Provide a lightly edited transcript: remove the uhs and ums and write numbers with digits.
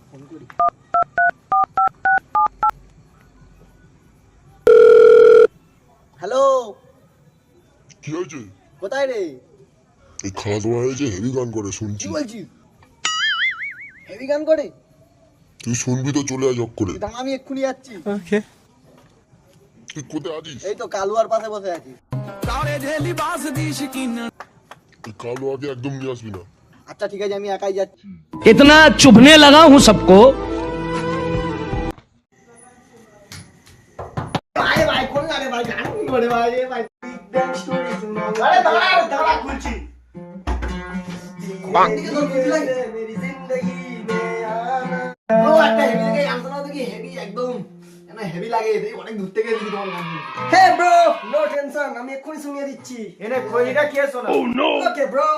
Phone করি। Hello, কি হয়েছে? কোথায় রে? এই খাওয়া দাওয়া হয়েছে, হেভি গান করে কি শুনছি। বলছিস? হেভি গান করে? তুই শুনবি তো, চলে আয় জব করে। দাঁড়া, আমি এক্ষুনি যাচ্ছি। তুই কোথায় আছিস? এই তো কালুয়ার পাশে বসে আছি। তুই কালো আগে একদম নিয়ে আসবি না। আচ্ছা ঠিক আছে, আমি একাই যাচ্ছি। इतना चुभने लगा हूं सबको। ভাই ভাই কোন গানে ভাই? গান কি করে ভাই? এ ভাই বিগ ব্যাং স্টোরি শোনা। আরে দাঁড়া দাঁড়া, খুলছি। দিকে তোর বুদ্ধি লাগে? মেরি জিন্দেগি মে আনা। ব্রো, একটা হেভি দেখে গান শোনাও দেখি, হেভি একদম না, হেভি লাগে। এই অনেক দূর থেকে দেখি তোমার গান। হে ব্রো, নো টেনশন, আমি এক্ষুনি শুনিয়ে দিচ্ছি। এনে খইটা কে শোনা? Oh no! Okay bro.